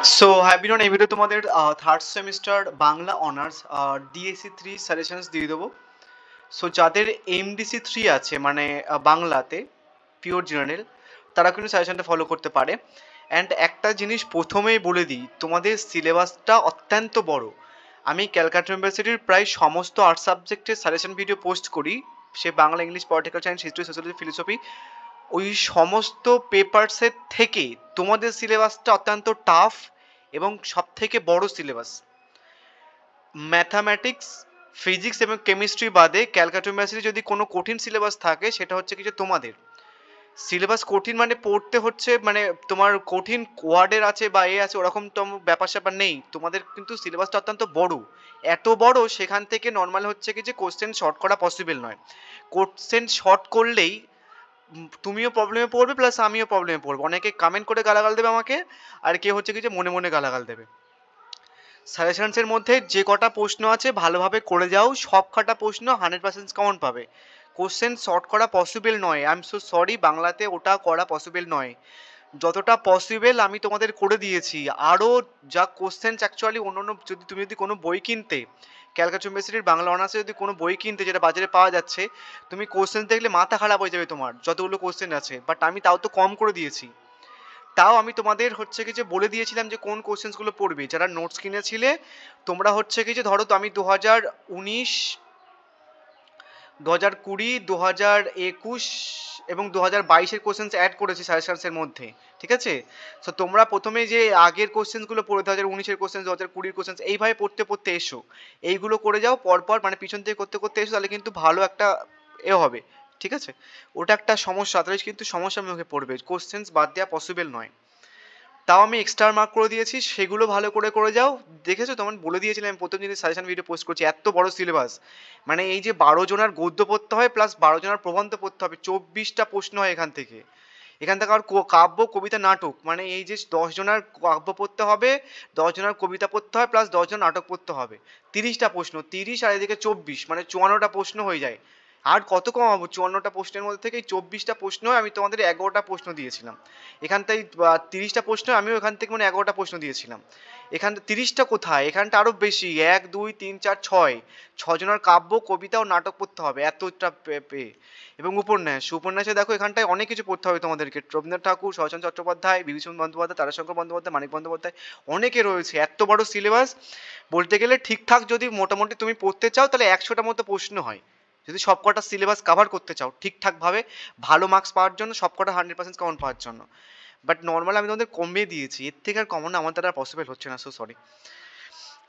So have been on এই video তোমাদের third semester Bangla honours DSC 3 suggestions দিয়ে দেবো। সো যাদের এমডিসি 3 আছে মানে বাংলাতে পিওর জেনারেল, তারা কিন্তু সাজেশনটা ফলো করতে পারে। অ্যান্ড একটা জিনিস প্রথমেই বলে দিই, তোমাদের সিলেবাসটা অত্যন্ত বড়। আমি ক্যালকাটা ইউনিভার্সিটির প্রায় সমস্ত আর্ট সাবজেক্টের সাজেশন ভিডিও পোস্ট করি, সে Bangla, English, political science, history, sociology, philosophy. ওই সমস্ত পেপারসের থেকে তোমাদের সিলেবাসটা অত্যন্ত টাফ এবং সব থেকে বড় সিলেবাস। ম্যাথামেটিক্স, ফিজিক্স এবং কেমিস্ট্রি বাদে ক্যালকাটা ইউনিভার্সিটি যদি কোনো কঠিন সিলেবাস থাকে সেটা হচ্ছে কি যে তোমাদের সিলেবাস কঠিন মানে পড়তে হচ্ছে, মানে তোমার কঠিন ওয়ার্ডের আছে বা এ আছে ওরকম তো ব্যাপার স্যাপার নেই। তোমাদের কিন্তু সিলেবাসটা অত্যন্ত বড়, এত বড় সেখান থেকে নর্মাল হচ্ছে কি যে কোশ্চেন শর্ট করা পসিবল নয়। কোশ্চেন শর্ট করলেই তুমিও প্রবলেমে পড়বে প্লাস আমিও প্রবলেমে পড়বো। অনেকে কমেন্ট করে গালাগাল দেবে আমাকে, আর কেউ হচ্ছে কি যে মনে মনে গালাগাল দেবে। সাজেশনসের মধ্যে যে কটা প্রশ্ন আছে ভালোভাবে করে যাও, সব কটা প্রশ্ন 100% কমন পাবে। কোশ্চেন শর্ট করা পসিবল নয়, আই এম সো সরি, বাংলাতে ওটা করা পসিবল নয়। যতটা পসিবল আমি তোমাদের করে দিয়েছি। আরও যা কোশ্চেন্স অ্যাকচুয়ালি অন্য অন্য, যদি তুমি যদি কোনো বই কিনতে, ক্যালকাটা ইউনিভার্সিটির বাংলা অনার্সে যদি কোনো বই কিনতে যেটা বাজারে পাওয়া যাচ্ছে, তুমি কোশ্চেন দেখলে মাথা খারাপ হয়ে যাবে তোমার, যতগুলো কোশ্চেন আছে। বাট আমি তাও তো কম করে দিয়েছি। তাও আমি তোমাদের হচ্ছে কি যে বলে দিয়েছিলাম যে কোন কোশ্চেন্সগুলো পড়বে। যারা নোটস কিনেছিলে তোমরা হচ্ছে কি যে ধরো, তো আমি 2019, 2020, 2021 এবং 2022-এর কোশ্চেন্স অ্যাড করেছি সাজেশনসের মধ্যে, ঠিক আছে? সো তোমরা প্রথমে যে আগের কোশ্চেন্সগুলো পড়ে 2019-এর কোশ্চেন্স, 2020-এর কোশ্চেন্স, এইভাবে পড়তে পড়তে এসো। এইগুলো করে যাও পরপর, মানে পিছন থেকে করতে করতে এসো, তাহলে কিন্তু ভালো একটা এ হবে, ঠিক আছে? ওটা একটা সমস্যা, তাহলে কিন্তু সমস্যার মুখে পড়বে, কোশ্চেন্স বাদ দেওয়া পসিবল নয়। তাও আমি এক্সট্রা মার্ক করে দিয়েছি, সেগুলো ভালো করে করে যাও। দেখেছো, তোমার বলে দিয়েছিলাম আমি প্রথম দিনের সাজেশন ভিডিও পোস্ট করছি, এত বড় সিলেবাস। মানে এই যে 12 জনের গদ্য পড়তে হয় প্লাস 12 জনের প্রবন্ধ পড়তে হবে, 24টা প্রশ্ন হয় এখান থেকে। এখান থেকে আর কাব্য, কবিতা, নাটক, মানে এই যে 10 জনের কাব্য পড়তে হবে, 10 জনের কবিতা পড়তে হয় প্লাস 10 জন নাটক পড়তে হবে। 30টা প্রশ্ন, 30 আর এদিকে 24, মানে 54টা প্রশ্ন হয়ে যায়। আর কত কমাবো? 54টা প্রশ্নের মধ্যে থেকে এই 24টা প্রশ্ন আমি তোমাদের 11টা প্রশ্ন দিয়েছিলাম। এখান থেকে 30টা প্রশ্ন আমিও এখান থেকে মানে 11টা প্রশ্ন দিয়েছিলাম। এখান 30টা কোথায়, এখানটা আরো বেশি, 1 2 3 4 6, 6 জনের কাব্য, কবিতা ও নাটক পড়তে হবে, এতটা পেয়ে। এবং উপন্যাস, উপন্যাসে দেখো এখানটায় অনেক কিছু পড়তে হবে তোমাদেরকে। রবীন্দ্রনাথ ঠাকুর, শরৎচন্দ্র চট্টোপাধ্যায়, বিভীষণ বন্দ্যোপাধ্যায়, তারাশঙ্কর বন্দ্যোপাধ্যায়, মানিক বন্দ্যোপাধ্যায়, অনেকে রয়েছে। এত বড় সিলেবাস, বলতে গেলে ঠিকঠাক যদি মোটামুটি তুমি পড়তে চাও তাহলে 100টার মতো প্রশ্ন হয়। যদি সবকটা সিলেবাস কভার করতে চাও ঠিকঠাকভাবে, ভালো মার্কস পাওয়ার জন্য, সবকটা 100% কমন পাওয়ার জন্য। বাট নর্মাল আমি তোমাদের কমিয়ে দিয়েছি, এর থেকে আর কমানো আমার দ্বারা পসিবল হচ্ছে না, সো সরি।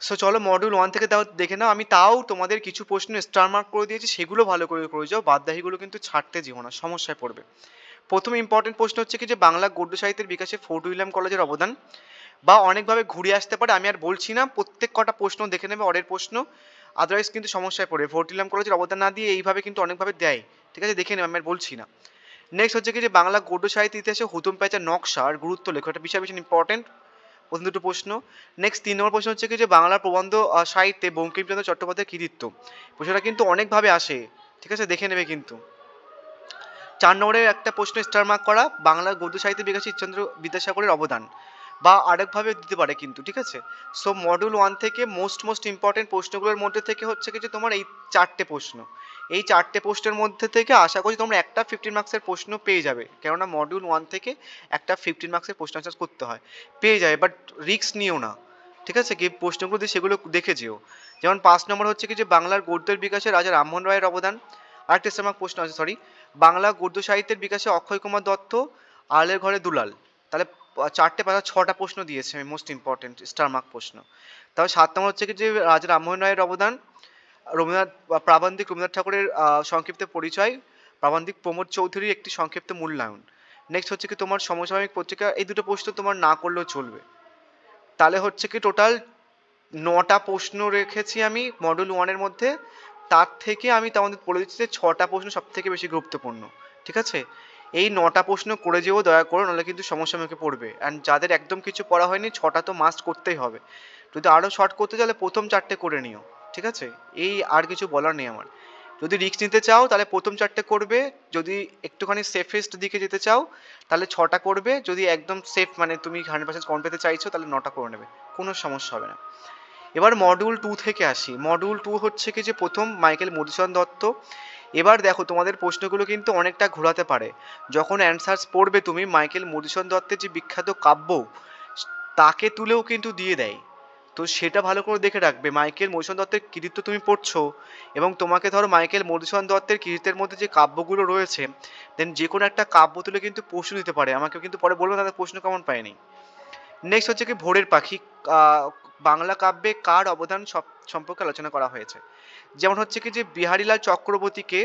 সো চলো মডিউল 1 থেকে তাও দেখে নাও। আমি তাও তোমাদের কিছু প্রশ্ন স্টার মার্ক করে দিয়েছি, সেগুলো ভালো করে করে যাও, বাদবাকিগুলো কিন্তু ছাড়তে যেও না, সমস্যায় পড়বে। প্রথম ইম্পর্টেন্ট প্রশ্ন হচ্ছে কি যে বাংলা গদ্য সাহিত্যের বিকাশে ফোর্ট উইলিয়াম কলেজের অবদান, বা অনেকভাবে ঘুরে আসতে পারে, আমি আর বলছি না, প্রত্যেক কটা প্রশ্ন দেখে নেবে অরের প্রশ্ন, আদারওয়াইজ কিন্তু সমস্যায় পড়বে। ফোর্ট উইলিয়াম কলেজের অবদান না দিয়ে এইভাবে কিন্তু অনেকভাবে দেয়, ঠিক আছে? দেখে নেবে, আমি আর বলছি না। নেক্সট হচ্ছে কি যে বাংলা গদ্য সাহিত্য ইতিহাসে হুতুম প্যাঁচার নকশা আর গুরুত্ব লেখো, এটা বিশাল ভীষণ ইম্পর্টেন্ট। প্রথম দুটো প্রশ্ন। নেক্সট 3 নম্বর প্রশ্ন হচ্ছে কি যে বাংলা প্রবন্ধ সাহিত্যে বঙ্কিমচন্দ্র চট্টোপাধ্যায়ের কৃতিত্ব, প্রশ্নটা কিন্তু অনেকভাবে আসে, ঠিক আছে? দেখে নেবে কিন্তু। 4 নম্বরের একটা প্রশ্ন স্টার মার্ক করা, বাংলা গদ্য সাহিত্যের বিকাশে ঈশ্বরচন্দ্র বিদ্যাসাগরের অবদান, বা আরেকভাবে দিতে পারে কিন্তু, ঠিক আছে? সো মডিউল 1 থেকে মোস্ট ইম্পর্টেন্ট প্রশ্নগুলোর মধ্যে থেকে হচ্ছে কি যে তোমার এই 4টে প্রশ্ন, এই 4টে প্রশ্নের মধ্যে থেকে আশা করি তোমরা একটা 15 মার্কসের প্রশ্ন পেয়ে যাবে, কেননা মডিউল 1 থেকে একটা 15 মার্কসের প্রশ্ন আনসার করতে হয়, পেয়ে যাবে। বাট রিস্ক নিও না, ঠিক আছে? কি প্রশ্নগুলো দিয়ে সেগুলো দেখে যেও। যেমন 5 নম্বর হচ্ছে কি যে বাংলার গদ্যের বিকাশে রাজা রামমোহন রায়ের অবদান। আরেকটা স্টার মার্ক প্রশ্ন আছে, সরি, বাংলা গদ্য সাহিত্যের বিকাশে অক্ষয় কুমার দত্ত, আলের ঘরে দুলাল। তাহলে 4টে 6টা প্রশ্ন দিয়েছে আমি, মোস্ট ইম্পর্টেন্ট স্টার মার্ক প্রশ্ন। তাহলে 7 নম্বর হচ্ছে কি যে রাজা রামমোহন রায়ের অবদান, রবীন্দ্রনাথ প্রাবন্ধিক রবীন্দ্রনাথ ঠাকুরের সংক্ষিপ্ত পরিচয়, প্রাবন্ধিক প্রমোদ চৌধুরীর একটি সংক্ষিপ্ত মূল্যায়ন। নেক্সট হচ্ছে কি তোমার সমসাময়িক পত্রিকা, এই দুটো প্রশ্ন তোমার না করলেও চলবে। তাহলে হচ্ছে কি টোটাল 9টা প্রশ্ন রেখেছি আমি মডিউল 1-এর মধ্যে। তার থেকে আমি তোমাদের বলে দিচ্ছি যে 6টা প্রশ্ন সব থেকে বেশি গুরুত্বপূর্ণ, ঠিক আছে? এই 9টা প্রশ্ন করে যেও দয়া করে, নাহলে কিন্তু সমস্যার মুখে পড়বে। অ্যান্ড যাদের একদম কিছু পড়া হয়নি 6টা তো মাস্ট করতেই হবে। যদি আরও শর্ট করতে চাইলে প্রথম 4টে করে নিও, ঠিক আছে? এই আর কিছু বলার নেই আমার। যদি রিস্ক নিতে চাও তাহলে প্রথম 4টে করবে, যদি একটুখানি সেফেস্ট দিকে যেতে চাও তাহলে 6টা করবে, যদি একদম সেফ মানে তুমি 100% কম পেতে চাইছো তাহলে 9টা করে নেবে, কোনো সমস্যা হবে না। এবার মডিউল 2 থেকে আসি। মডিউল 2 হচ্ছে কি যে প্রথম মাইকেল মধুসূদন দত্ত। এবার দেখো তোমাদের প্রশ্নগুলো কিন্তু অনেকটা ঘোরাতে পারে। যখন অ্যান্সার্স পড়বে তুমি, মাইকেল মধুসূদন দত্তের যে বিখ্যাত কাব্য তাকে তুলেও কিন্তু দিয়ে দেয়। তো সেটা ভালো করে দেখে রাখবে। মাইকেল মধুসূদন দত্তের কৃতিত্ব তুমি পড়ছো এবং তোমাকে ধরো মাইকেল মধুসূদন দত্তের কৃতিত্বের মধ্যে যে কাব্যগুলো রয়েছে, দেন যে কোনো একটা কাব্য তুলে কিন্তু প্রশ্ন দিতে পারে। আমাকে কিন্তু পরে বলবে তাদের প্রশ্ন কেমন পায়নি। নেক্সট হচ্ছে কি ভোরের পাখি। বাংলা কাব্যে কার অবদান সম্পর্কে আলোচনা করা হয়েছে। যেমন হচ্ছে কি যে বিহারীলাল চক্রবর্তীকে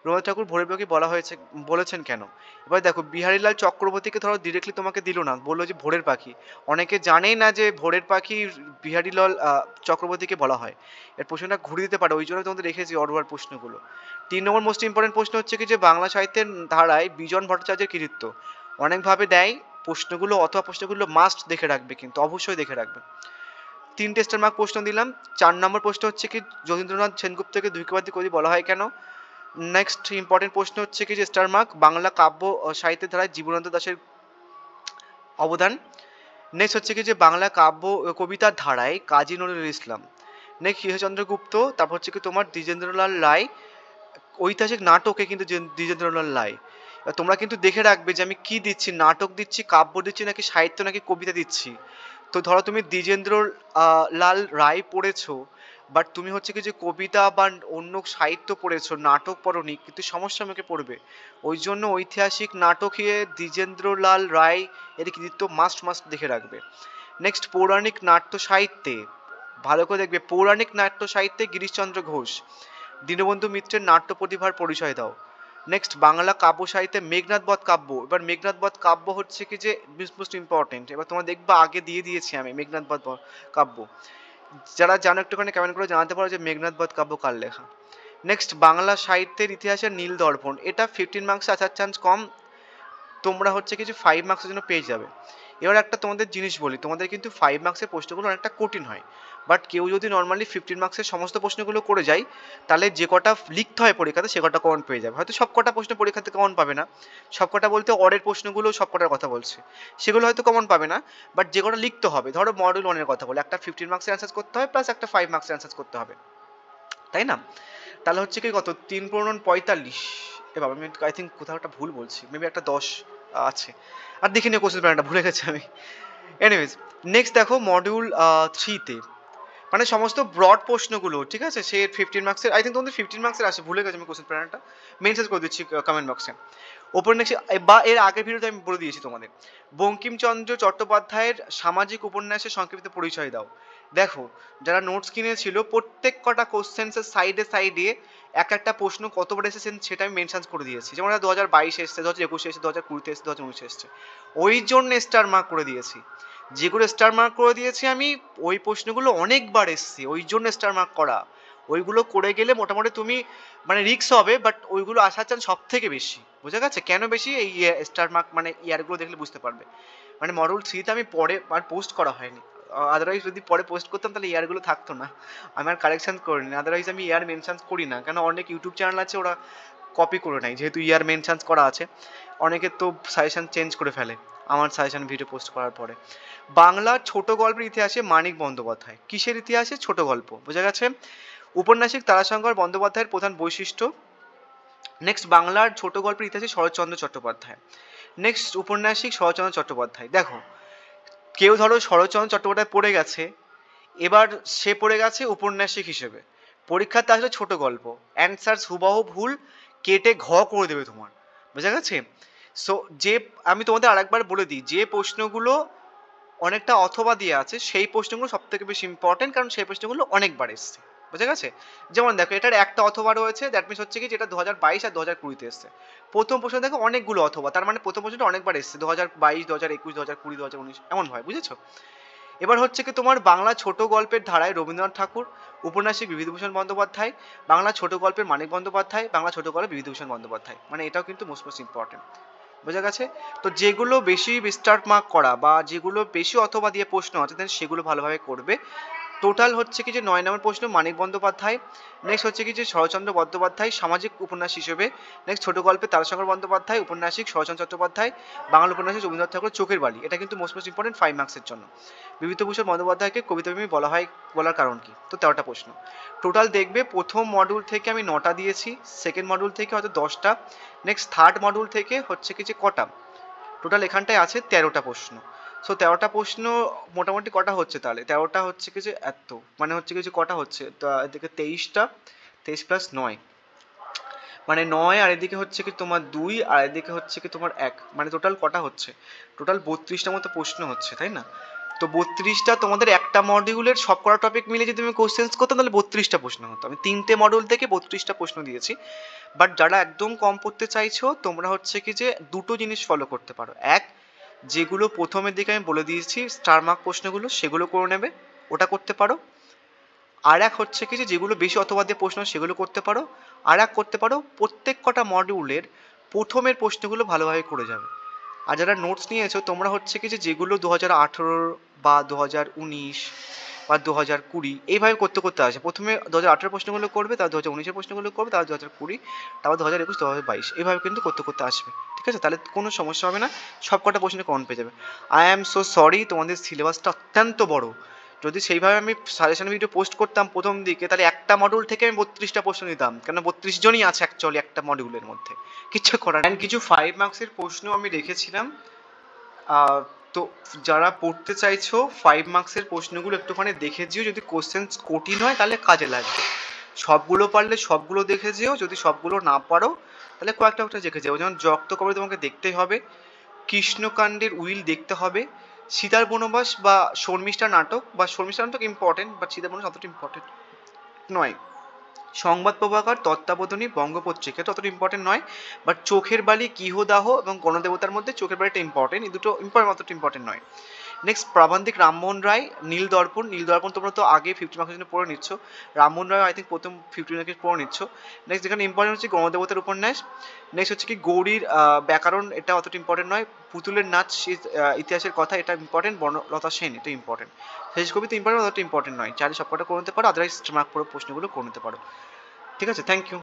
রবীন্দ্রনাথ ঠাকুর ভোরের পাখি বলা হয়েছে, বলেছেন কেন। এবার দেখো বিহারীলাল চক্রবর্তীকে ধরো ডিরেক্টলি তোমাকে দিল না, বললো যে ভোরের পাখি। অনেকে জানেই না যে ভোরের পাখি বিহারীলাল চক্রবর্তীকে বলা হয়। এর প্রশ্নটা ঘুরে দিতে পারে, ওই জন্য তোমাদের রেখেছি অডওয়ার প্রশ্নগুলো। 3 নম্বর মোস্ট ইম্পর্টেন্ট প্রশ্ন হচ্ছে কি যে বাংলা সাহিত্যের ধারায় বিজন ভট্টাচার্যের কৃতিত্ব। অনেকভাবে দেয় প্রশ্নগুলো, অথবা প্রশ্নগুলো মাস্ট দেখে রাখবে, কিন্তু অবশ্যই দেখে রাখবে। 3টে স্টার মার্ক প্রশ্ন দিলাম। 4 নম্বর প্রশ্ন হচ্ছে কি যতীন্দ্রনাথ সেনগুপ্তকে দ্বৈতবাদী কবি বলা হয় কেন। নেক্সট ইম্পর্টেন্ট প্রশ্ন হচ্ছে কি যে স্টার মার্ক বাংলা কাব্য সাহিত্যের ধারায় জীবনানন্দ দাশের অবদান। নেক্সট হচ্ছে কি যে বাংলা কাব্য কবিতার ধারায় কাজী নজরুল ইসলাম। নেক্সট ঈশ্বরচন্দ্র গুপ্ত। তারপর হচ্ছে কি তোমার দ্বিজেন্দ্রলাল রায়। ঐতিহাসিক নাটকে কিন্তু দ্বিজেন্দ্রলাল রায়। তোমরা কিন্তু দেখে রাখবে যে আমি কি দিচ্ছি, নাটক দিচ্ছি, কাব্য দিচ্ছি, নাকি সাহিত্য, নাকি কবিতা দিচ্ছি। তো ধরো তুমি দ্বিজেন্দ্র লাল রায় পড়েছো, বাট তুমি হচ্ছে কি যে কবিতা বা অন্য সাহিত্য পড়েছো, নাটক পড়োনি, কিন্তু সমস্যা আমাকে পড়বে। ওই জন্য ঐতিহাসিক নাটকে দ্বিজেন্দ্রলাল রায় এর কৃতিত্ব মাস্ট মাস্ট দেখে রাখবে। নেক্সট পৌরাণিক নাট্য সাহিত্যে ভালো করে দেখবে, পৌরাণিক নাট্য সাহিত্যে গিরিশচন্দ্র ঘোষ। দীনবন্ধু মিত্রের নাট্য প্রতিভার পরিচয় দাও। নেক্সট বাংলা কাব্য সাহিত্যে মেঘনাদ বধ কাব্য। এবার মেঘনাদ বধ কাব্য হচ্ছে কি যে মোস্ট ইম্পর্টেন্ট। এবার তোমরা দেখবা আগে দিয়ে দিয়েছি আমি মেঘনাদ বধ কাব্য। যারা জানো একটুখানি কমেন্ট করে জানাতে পারো যে মেঘনাদ বধ কাব্য কার লেখা। নেক্সট বাংলা সাহিত্যের ইতিহাসের নীল দর্পণ। এটা 15 মার্কস আসার চান্স কম, তোমরা হচ্ছে কিছু 5 মার্কসের জন্য পেয়ে যাবে। এবার একটা তোমাদের জিনিস বলি, তোমাদের কিন্তু 5 মার্কসের প্রশ্নগুলো অনেকটা কঠিন হয়। বাট কেউ যদি নর্মালি 15 মার্কসের সমস্ত প্রশ্নগুলো করে যায়, তাহলে যে কটা লিখতে হয় পরীক্ষাতে সে কটা কমন পেয়ে যাবে। হয়তো সব কটা প্রশ্ন পরীক্ষাতে কমন পাবে না, সব কটা বলতে অরের প্রশ্নগুলো সব কটার কথা বলছে, সেগুলো হয়তো কমন পাবে না। বাট যে কটা লিখতে হবে, ধরো মডিউল 1-এর কথা বলে, একটা 15 মার্কসের অ্যান্সার করতে হবে প্লাস একটা 5 মার্কসের অ্যান্সার করতে হবে, তাই না। তাহলে হচ্ছে কি কত 3×45। এবার আমি আই থিঙ্ক কোথাও একটা ভুল বলছি, মেবি একটা 10 আছে। আর দেখে নিও কোশ্চেন প্যাটার্নটা, ভুলে গেছি আমি। এনিওয়েজ নেক্সট দেখো মডিউল 3-তে মানে সমস্ত ব্রড প্রশ্নগুলো, ঠিক আছে, সে 15 মার্কসের, আই থিঙ্ক তোমাদের 15 মার্কসের আসে, ভুলে গেছি আমি কোশ্চেন প্যাটার্নটা, মেনশন করে দিচ্ছি কমেন্ট বক্সে। ওপর নেক্সট বা এর আগের ভিডিওতে আমি বলে দিয়েছি তোমাদের। বঙ্কিমচন্দ্র চট্টোপাধ্যায়ের সামাজিক উপন্যাসের সংক্ষিপ্ত পরিচয় দাও। দেখো যারা নোটস কিনেছিল প্রত্যেক কটা কোশ্চেন্সের সাইডে সাইডে এক একটা প্রশ্ন কতবার এসেছেন সেটা আমি মেনশন করে দিয়েছি। যেমন 2022 এসছে, 2021 এসছে, 2020 এসছে, 2019 এসছে, ওই জন্য স্টার মার্ক করে দিয়েছি। যেগুলো স্টার মার্ক করে দিয়েছি আমি, ওই প্রশ্নগুলো অনেকবার এসছে, ওই জন্য স্টার মার্ক করা। ওইগুলো করে গেলে মোটামুটি তুমি মানে রিস্ক হবে, বাট ওইগুলো আসার চান্স সব থেকে বেশি। বুঝা গেছে কেন বেশি? এই স্টার মার্ক মানে ইয়ারগুলো দেখলে বুঝতে পারবে। মানে মডিউল 3-তে আমি পরে আর পোস্ট করা হয়নি, আদারওয়াইজ যদি পরে পোস্ট করতাম তাহলে ইয়ারগুলো থাকতো না, আমি আর কারেকশন করিনি। আদারওয়াইজ আমি ইয়ার মেনশন করি না, কেন অনেক ইউটিউব চ্যানেল আছে ওরা কপি করে নেয়, যেহেতু ইয়ার মেনশন করা আছে। অনেকে তো সাজেশন চেঞ্জ করে ফেলে আমার সাজেশন ভিডিও পোস্ট করার পরে। বাংলার ছোট গল্পের ইতিহাসে মানিক বন্দ্যোপাধ্যায়। কিসের ইতিহাসে? ছোট গল্প। বোঝা গেছে। উপন্যাসিক তারাশঙ্কর বন্দ্যোপাধ্যায়ের প্রধান বৈশিষ্ট্য। নেক্সট বাংলার ছোট গল্পের ইতিহাসে শরৎচন্দ্র চট্টোপাধ্যায়। নেক্সট উপন্যাসিক শরৎচন্দ্র চট্টোপাধ্যায়। দেখো কেউ ধরো শরৎচন্দ্র চট্টোপাধ্যায় পড়ে গেছে, এবার সে পড়ে গেছে উপন্যাসিক হিসেবে, পরীক্ষাতে আসলে ছোট গল্প, অ্যান্সার হুবাহু ভুল কেটে ঘ করে দেবে তোমার। বোঝা গেছে। সো যে আমি তোমাদের আরেকবার বলে দিই, যে প্রশ্নগুলো অনেকটা অথবা দিয়ে আছে সেই প্রশ্নগুলো সব থেকে বেশি ইম্পর্টেন্ট, কারণ সেই প্রশ্নগুলো অনেকবার এসছে। বুঝা গেছে। যেমন দেখো এটার একটা অথবা রয়েছে, দ্যাট মিনস হচ্ছে কি যেটা 2022 আর 2020-তে এসছে। প্রথম প্রশ্ন দেখো অনেকগুলো অথবা, তার মানে প্রথম প্রশ্নটা অনেকবার এসছে, 2022, 2021, 2020, 2019 এমন হয়, বুঝেছো। এবার হচ্ছে কি তোমার বাংলা ছোট গল্পের ধারায় রবীন্দ্রনাথ ঠাকুর, উপন্যাসিক বিভূতিভূষণ বন্দ্যোপাধ্যায়, বাংলা ছোট গল্পের মানিক বন্দ্যোপাধ্যায়, বাংলা ছোট গল্পের বিভূতিভূষণ বন্দ্যোপাধ্যায়। মানে এটাও কিন্তু মোস্ট ইম্পর্টেন্ট। বোঝা গেছে। তো যেগুলো বেশি স্টার মার্ক করা বা যেগুলো বেশি অথবা দিয়ে প্রশ্ন আছে সেগুলো ভালোভাবে করবে। টোটাল হচ্ছে কি যে 9 নম্বর প্রশ্ন মানিক বন্দ্যোপাধ্যায়, নেক্সট হচ্ছে কি যে শরৎচন্দ্র বন্দ্যোপাধ্যায় সামাজিক উপন্যাস হিসেবে, নেক্সট ছোট গল্পে তারাশঙ্কর বন্দ্যোপাধ্যায়, উপন্যাসিক শরৎচন্দ্র চট্টোপাধ্যায়, বাংলা উপন্যাসিক রবীন্দ্রনাথ ঠাকুর চোখের বালি, এটা কিন্তু মোস্ট ইম্পর্টেন্ট 5 মার্কসের জন্য। বিভূতিভূষণ বন্দ্যোপাধ্যায়কে কবিতাপ্রেমী বলা হয়, বলার কারণ কি? তো 13টা প্রশ্ন টোটাল দেখবে। প্রথম মডিউল থেকে আমি 9টা দিয়েছি, সেকেন্ড মডিউল থেকে হয়তো 10টা, নেক্সট থার্ড মডিউল থেকে হচ্ছে কি যে কটা, টোটাল এখানটায় আছে 13টা প্রশ্ন। সো 13টা প্রশ্ন মোটামুটি কটা হচ্ছে তাহলে? 13টা হচ্ছে কি যে এত, মানে হচ্ছে কি যে কটা হচ্ছে, তো এদিকে 23টা, 23 প্লাস 9, মানে 9, আর এদিকে হচ্ছে কি তোমার 2, আর এদিকে হচ্ছে কি তোমার 1, মানে টোটাল কটা হচ্ছে? টোটাল 32টা মতো প্রশ্ন হচ্ছে, তাই না? তো 32টা তোমাদের একটা মডিউলের সব কটা টপিক মিলে যদি আমি কোশ্চেন্স করতাম তাহলে 32টা প্রশ্ন হতো। আমি 3টে মডিউল থেকে 32টা প্রশ্ন দিয়েছি। বাট যারা একদম কম পড়তে চাইছো তোমরা হচ্ছে কি যে দুটো জিনিস ফলো করতে পারো। এক, যেগুলো প্রথমের দিকে আমি বলে দিয়েছি স্টার মার্ক প্রশ্নগুলো, সেগুলো করে নেবে, ওটা করতে পারো। আর এক হচ্ছে কি যে যেগুলো বেশি অথবা দিয়ে প্রশ্ন সেগুলো করতে পারো। আর এক করতে পারো প্রত্যেক কটা মডিউলের প্রথমের প্রশ্নগুলো ভালোভাবে করে যাবে। আর যারা নোটস নিয়েছো তোমরা হচ্ছে কি যে যেগুলো 2018 বা 2019 বা 2020 এইভাবে করতে করতে আসে। প্রথমে 2018 প্রশ্নগুলো করবে, তারপর 2019-এর প্রশ্নগুলো করবে, তারপর 2020, তারপর 2021, 2022, এইভাবে কিন্তু করতে করতে আসবে। ঠিক আছে? তাহলে কোনো সমস্যা হবে না, সব কটা প্রশ্নে কমন পেয়ে যাবে। আই অ্যাম সো সরি, তোমাদের সিলেবাসটা অত্যন্ত বড়। যদি সেইভাবে আমি সাজেশন ভিডিও পোস্ট করতাম প্রথম দিকে তাহলে একটা মডিউল থেকে আমি 32টা প্রশ্ন দিতাম, কেন 32 জনই আছে অ্যাকচুয়ালি একটা মডিউলের মধ্যে, কিচ্ছু করার নেই। কিছু 5 মার্কসের প্রশ্ন আমি রেখেছিলাম। তো যারা পড়তে চাইছো 5 মার্কসের প্রশ্নগুলো একটুখানি দেখে যেও, যদি কোশ্চেন্স কঠিন হয় তাহলে কাজে লাগবে। সবগুলো পারলে সবগুলো দেখে যেও, যদি সবগুলো না পারো তাহলে কয়েকটা একটা দেখে যেও। যেমন জব্দ কবরে তোমাকে দেখতেই হবে, কৃষ্ণকাণ্ডের উইল দেখতে হবে, সীতার বনবাস বা শর্মিষ্ঠা নাটক, বা শর্মিষ্ঠা নাটক ইম্পর্টেন্ট বাট সীতার বনবাস অতটা ইম্পর্টেন্ট নয়। সংবাদ প্রভাকর, তত্ত্বাবধানী, বঙ্গপত্রিকা ততটা ইম্পর্টেন্ট নয়, বাট চোখের বালি, গৃহদাহ এবং গণদেবতার মধ্যে চোখের বালিটা ইম্পর্টেন্ট, এই দুটো ইম্পর্টেন্ট, অতটা ইম্পর্টেন্ট নয়। নেক্সট প্রাবন্ধিক রামমোহন রায়, নীল দর্পণ। নীল দর্পণ তোমরা তো আগে 50 মার্কের জন্য পড়ে নিচ্ছ, রামমোহন রায় আই থিঙ্ক প্রথম 50 মার্কের পড়ে নিচ্ছ। নেক্সট যেখানে ইম্পর্টেন্ট হচ্ছে গণদেবতার উপন্যাস। নেক্সট হচ্ছে কি গৌরীর ব্যাকরণ, এটা অতটা ইম্পর্টেন্ট নয়। পুতুলের নাচ ইতিহাসের কথা, এটা ইম্পর্টেন্ট। বনলতা সেন, এটা ইম্পর্টেন্ট। শেষ কবি তো ইম্পর্টেন্ট, অতটা ইম্পর্টেন্ট নয়। চাইলে সবকটা করে নিতে পারো, আদারওয়াইজ মার্ক পুরো প্রশ্নগুলো করে নিতে পারো। ঠিক আছে, থ্যাংক ইউ।